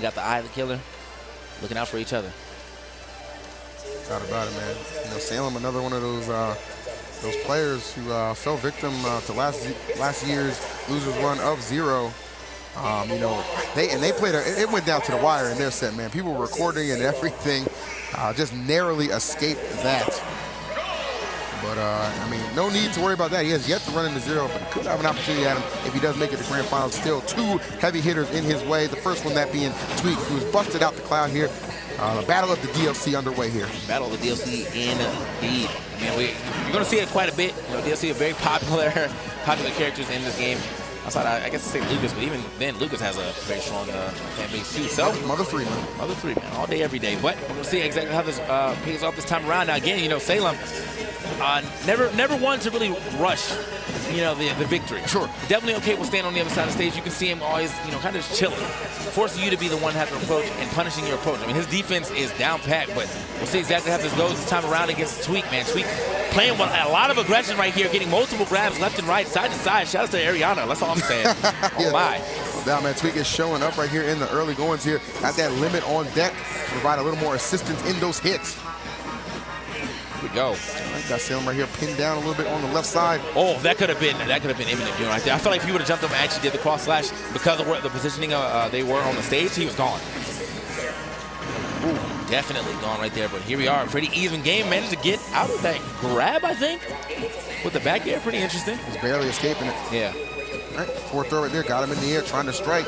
got the eye of the killer. Looking out for each other. Not about it, man. You know, Salem, another one of those players who fell victim to last year's losers run of 0. You know, they played it went down to the wire in their set, man. People were recording and everything, just narrowly escaped that. But I mean, no need to worry about that. He has yet to run into 0, but he could have an opportunity at him if he does make it to grand finals. Still 2 heavy hitters in his way. The first one that being Tweek, who's busted out the cloud here. The battle of the DLC underway here. Battle of the DLC indeed. I mean, you're going to see it quite a bit. You know, DLC are very popular characters in this game. Outside, I guess to say Lucas, but even then, Lucas has a very strong fan base too. So Mother 3, man. Mother 3, man, all day, every day. But we're gonna see exactly how this pays off this time around. Now, again, you know, Salem never wanted to really rush, you know, the victory. Sure. Definitely okay with staying on the other side of the stage. You can see him always, you know, kind of just chilling, forcing you to be the one to have to approach and punishing your approach. I mean, his defense is down pat, but we'll see exactly how this goes this time around against Tweek, man. Tweek playing with a lot of aggression right here, getting multiple grabs left and right, side to side. Shout out to Ariana. That's all I'm saying. Oh, my. Now, man, Tweek is showing up right here in the early goings here. Got that limit on deck to provide a little more assistance in those hits. Here we go. Right, got Salem right here pinned down a little bit on the left side. Oh, that could have been imminent right there. I felt like if he would have jumped up and actually did the cross slash because of where the positioning they were on the stage, he was gone. Ooh, definitely gone right there. But here we are, pretty even game. Managed to get out of that grab, I think, with the back air. Pretty interesting. He's barely escaping it. Yeah. All right, forward throw right there. Got him in the air, trying to strike.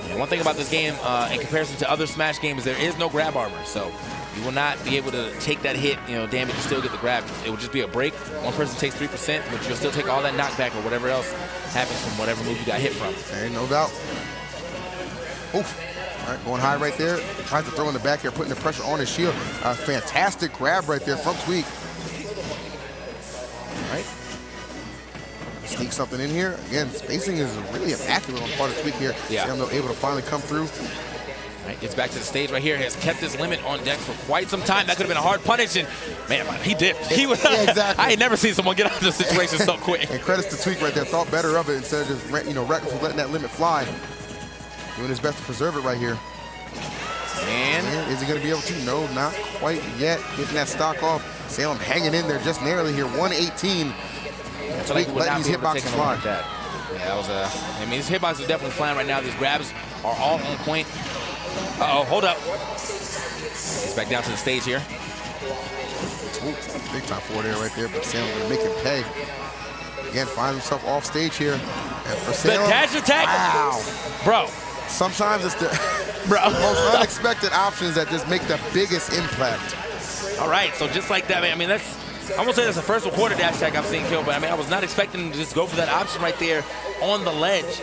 Yeah, one thing about this game, in comparison to other Smash games, there is no grab armor. So you will not be able to take that hit, you know, damage and still get the grab. It will just be a break. One person takes 3%, but you'll still take all that knockback or whatever else happens from whatever move you got hit from. Ain't no doubt. Oof. All right, going high right there. Tries to throw in the back here, putting the pressure on his shield. Fantastic grab right there from Tweek. All right. Sneak something in here. Again, spacing is really immaculate on the part of Tweek here. Yeah. Salem able to finally come through. Right, gets back to the stage right here. Has kept this limit on deck for quite some time. That could have been a hard punish, and man, he dipped. He was. Yeah, exactly. I ain't never seen someone get out of this situation so quick. And credits to Tweek right there. Thought better of it instead of just, you know, reckless letting that limit fly. Doing his best to preserve it right here. And is he going to be able to? No, not quite yet. Getting that stock off. Salem hanging in there just narrowly here. 118. Tweek letting these hitboxes fly. Like that. Yeah, that was I mean, these hitboxes are definitely flying right now. These grabs are all on point. Uh-oh, hold up. He's back down to the stage here. Ooh, big time forward air right there, but Salem going to make him pay. Again, finds himself off stage here. And for Salem, the dash attack. Wow. Bro. Sometimes it's the most unexpected options that just make the biggest impact. All right, so just like that, man, I mean, I won't say that's the first recorded dash attack I've seen kill, but I mean, I was not expecting him to just go for that option right there on the ledge.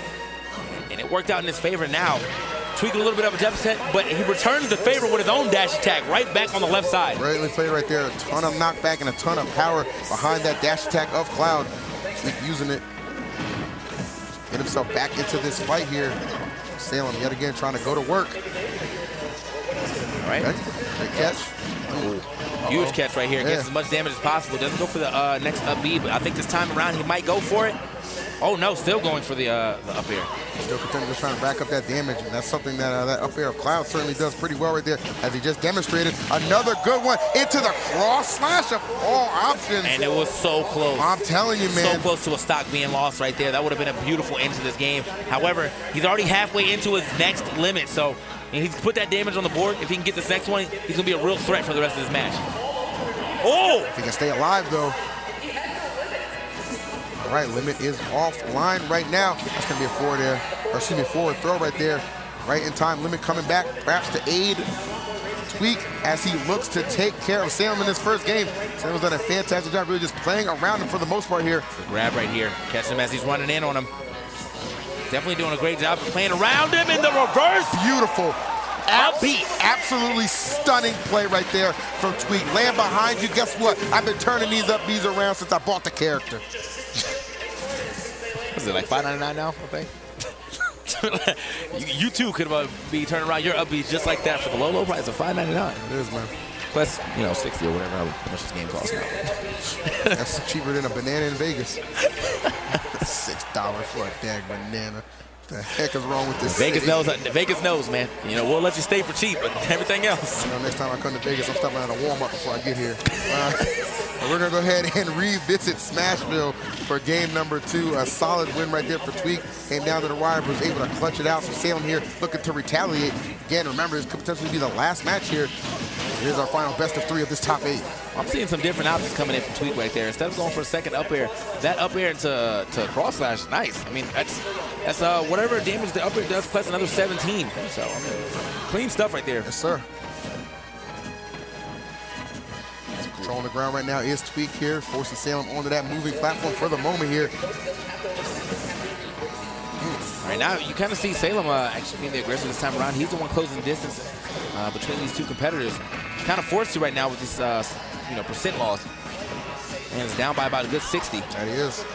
And it worked out in his favor now. Tweak a little bit of a deficit, but he returns the favor with his own dash attack right back on the left side. Brilliantly played right there. A ton of knockback and a ton of power behind that dash attack of Cloud. Tweek using it. Get himself back into this fight here. Salem yet again trying to go to work. All right. Okay. Great catch. Huge catch right here. Gets as much damage as possible. Doesn't go for the next up B, but I think this time around he might go for it. Oh no, still going for the up air. Still continuing to try to rack up that damage, and that's something that that up air of Cloud certainly does pretty well right there, as he just demonstrated. Another good one into the cross slash of all options. And it was so close. I'm telling you, man. So close to a stock being lost right there. That would have been a beautiful end to this game. However, he's already halfway into his next limit, so he's put that damage on the board. If he can get this next one, he's gonna be a real threat for the rest of this match. Oh! If he can stay alive, though. All right, limit is offline right now. That's gonna be a forward air, or excuse me, forward throw right there. Right in time, limit coming back, perhaps to aid Tweek as he looks to take care of Salem in this first game. Salem's done a fantastic job really just playing around him for the most part here. The grab right here, catch him as he's running in on him. Definitely doing a great job of playing around him in the reverse. Beautiful. Upbeat. Absolutely stunning play right there from Tweek. Land behind you, guess what? I've been turning these up Bs around since I bought the character. Is it like $5.99 now, I think? you too could be turning around your upbeats just like that for the low price of $5.99. It is, man. Plus, you know, 60 or whatever, how much this game costs now. That's cheaper than a banana in Vegas. $6 for a dang banana. The heck is wrong with this Vegas city? knows. Vegas knows, man. You know, we'll let you stay for cheap, but everything else. You know, next time I come to Vegas, I'm stopping at a warm-up before I get here. We're going to go ahead and revisit Smashville for game number 2. A solid win right there for Tweek. Came down to the wire, but was able to clutch it out. So Salem here looking to retaliate. Again, remember, this could potentially be the last match here. Here's our final best of 3 of this top 8. I'm seeing some different options coming in from Tweek right there. Instead of going for a second up air, that up air into cross slash is nice. I mean, that's whatever damage the up air does plus another 17. So, I mean, clean stuff right there. Yes, sir. Controlling the ground right now is Tweek here, forcing Salem onto that moving platform for the moment here. All right, now you kind of see Salem actually being the aggressor this time around. He's the one closing the distance between these two competitors. He's kind of forced to right now with this percent loss. And it's down by about a good 60. That he is.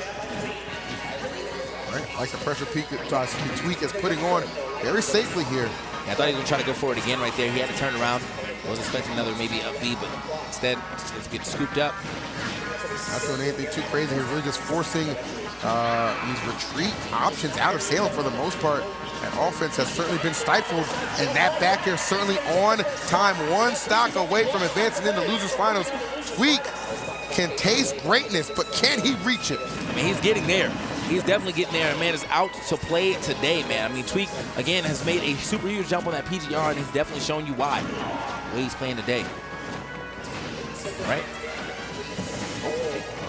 All right, like the pressure Tweek is putting on very safely here. Yeah, I thought he was going to try to go for it again right there. He had to turn around. I was expecting another maybe up B, but instead it's getting scooped up. Not doing anything too crazy. He's really just forcing these retreat options out of Salem for the most part. That offense has certainly been stifled, and that back here certainly on time. One stock away from advancing into losers finals. Tweek can taste greatness, but can he reach it? I mean, he's getting there. He's definitely getting there, and man is out to play today, man. I mean, Tweek, again, has made a super huge jump on that PGR, and he's definitely shown you why, the way he's playing today. All right.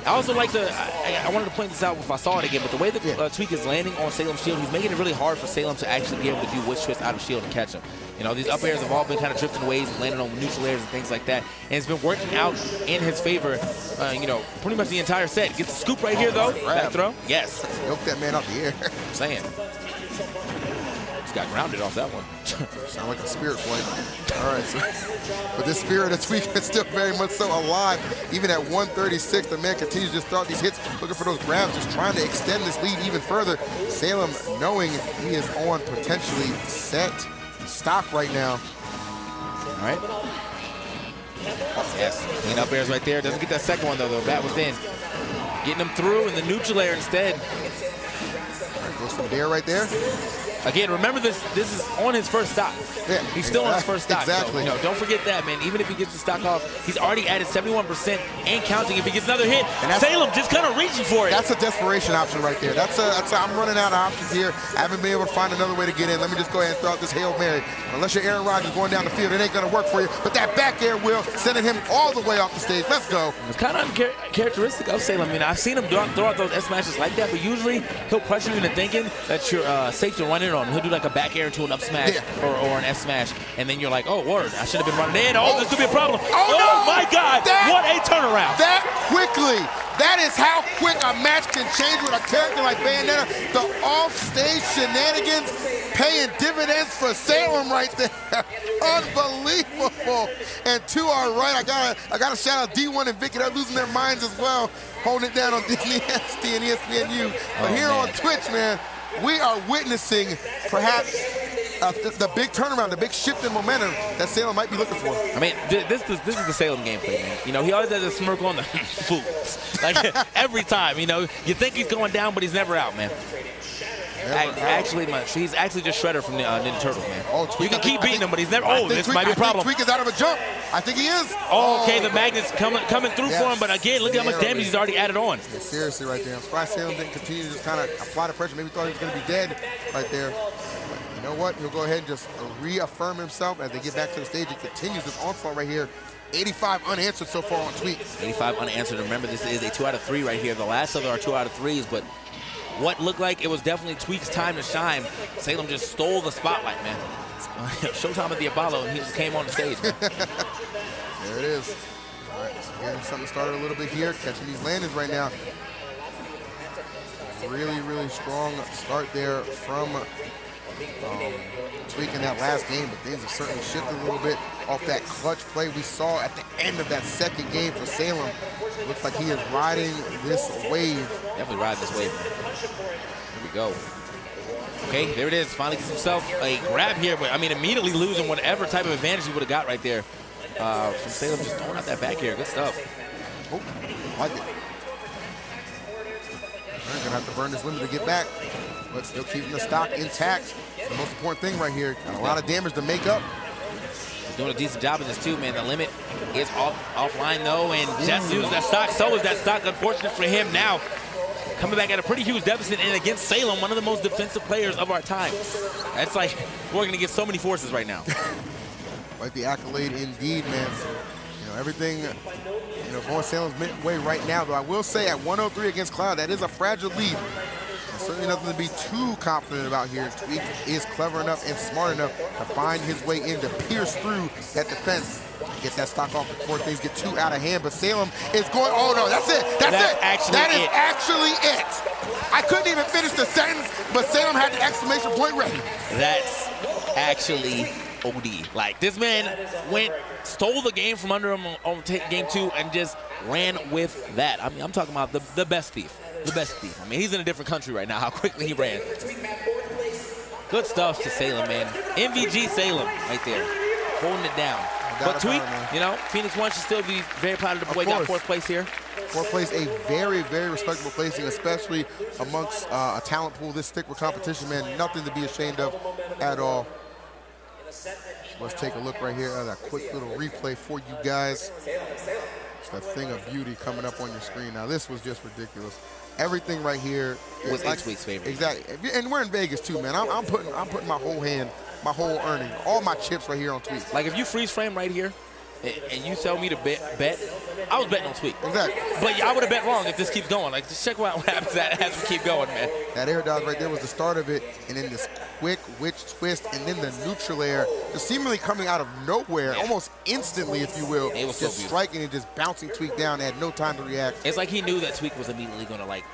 I also like to, I wanted to point this out if I saw it again, but the way that Tweek is landing on Salem's shield, he's making it really hard for Salem to actually be able to do witch twist out of shield and catch him. You know, these up airs have all been kind of drifting ways, landing on neutral airs and things like that, and it's been working out in his favor, you know, pretty much the entire set. Gets the scoop right here, though. Back throw. Yes. Yoke that man out the air. I'm saying. Just got grounded off that one. Sound like a spirit flight. All right, so, but this spirit of Tweek is still very much so alive. Even at 136, the man continues to just throw out these hits, looking for those grabs, just trying to extend this lead even further. Salem knowing he is on potentially set stock right now. All right. Yes, clean up airs right there. Doesn't get that second one, though. The bat was in. Getting him through in the neutral air instead. All right, goes from there right there. Again, remember this is on his first stock. Yeah, he's still on his first stock. Exactly. So, you know, don't forget that, man. Even if he gets the stock off, he's already added 71% and counting. If he gets another hit, Salem just kind of reaching for it. That's a desperation option right there. I'm running out of options here. I haven't been able to find another way to get in. Let me just go ahead and throw out this Hail Mary. Unless you're Aaron Rodgers going down the field, it ain't going to work for you. But that back air will, sending him all the way off the stage. Let's go. It's kind of uncharacteristic of Salem. I mean, I've seen him throw out those S smashes like that, but usually he'll pressure you into thinking that you're safe to run it on. He'll do like a back air into an up smash or an S smash, and then you're like, oh, word, I should have been running in. Oh, this could be a problem. Oh no, my God, what a turnaround. That quickly. That is how quick a match can change with a character like Bayonetta. The off-stage shenanigans paying dividends for Salem right there. Unbelievable. And to our right, I gotta shout out D1 and Vicky. They're losing their minds as well, holding it down on Disney XD and ESPNU. But here on Twitch, man, we are witnessing perhaps the big turnaround, the big shift in momentum that Salem might be looking for. I mean, this is the Salem gameplay, man. You know, he always has a smirk on the fools. Like, every time, you know, you think he's going down, but he's never out, man. Actually, he's actually just Shredder from the Ninja Turtles, man. Oh, Tweek, you can keep beating him, but he's never. Oh, this might be a problem. Tweek is out of a jump. I think he is. Oh, okay, the magnet's coming through for him, but again, look at how much damage he's already added on. Yeah, seriously, right there. I'm surprised Salem didn't continue to just kind of apply the pressure. Maybe thought he was going to be dead right there. But you know what? He'll go ahead and just reaffirm himself as they get back to the stage. He continues this onslaught right here. 85 unanswered so far on Tweek. 85 unanswered. Remember, this is a 2 out of 3 right here. The last of them are 2 out of 3s, but what looked like it was definitely Tweek's time to shine. Salem just stole the spotlight, man. Showtime at the Apollo, and he just came on the stage, man. There it is. All right, so getting something started a little bit here, catching these landings right now. Really, really strong start there from Tweek in that last game, but things have certainly shifted a little bit off that clutch play we saw at the end of that second game for Salem. Looks like he is riding this wave. Definitely riding this wave, man. Here we go. Okay, there it is. Finally gets himself a grab here, but I mean, immediately losing whatever type of advantage he would have got right there from Salem, just throwing out that back here. Good stuff. Oh, like it. All right, gonna have to burn this limit to get back. but still keeping the stock intact. The most important thing right here. Got a lot of damage to make up. He's doing a decent job of this too, man. The limit is offline though, and just used that stock. So is that stock. Unfortunate for him now. Coming back at a pretty huge deficit, and against Salem, one of the most defensive players of our time. That's like, we're going to get so many forces right now. Quite the accolade indeed, man. You know, everything, going Salem's way right now, though I will say at 103 against Cloud, that is a fragile lead. And certainly nothing to be too confident about here. Tweek is clever enough and smart enough to find his way in, to pierce through that defense. Get that stock off before things get too out of hand. But Salem is going, oh no, that's it. That's it. That is actually it. I couldn't even finish the sentence, but Salem had the exclamation point ready. That's actually OD. Like, this man stole the game from under him on game 2 and just ran with that. I mean, I'm talking about the best thief. The best thief. I mean, he's in a different country right now, how quickly he ran. Good stuff to Salem, man. MVG Salem right there, holding it down. But Tweek, Phoenix 1 should still be very proud of the boy. Got 4th place here. 4th place, a very, very respectable placing, especially amongst a talent pool this thick with competition, man. Nothing to be ashamed of at all. So let's take a look right here at that quick little replay for you guys. It's that thing of beauty coming up on your screen. Now, this was just ridiculous. Everything right here was like Tweek's favorite. Exactly, and we're in Vegas too, man. I'm putting my whole hand, my whole earning, all my chips right here on Tweek. Like, if you freeze frame right here, and you tell me to bet, I was betting on Tweek. Exactly. But I would have bet wrong if this keeps going. Like, just check out what happens as we keep going, man. That air dodge right there was the start of it, and then this quick witch twist, and then the neutral air, just seemingly coming out of nowhere, almost instantly, if you will. It was just so striking and just bouncing Tweek down. Had no time to react. It's like he knew that Tweek was immediately going to, like,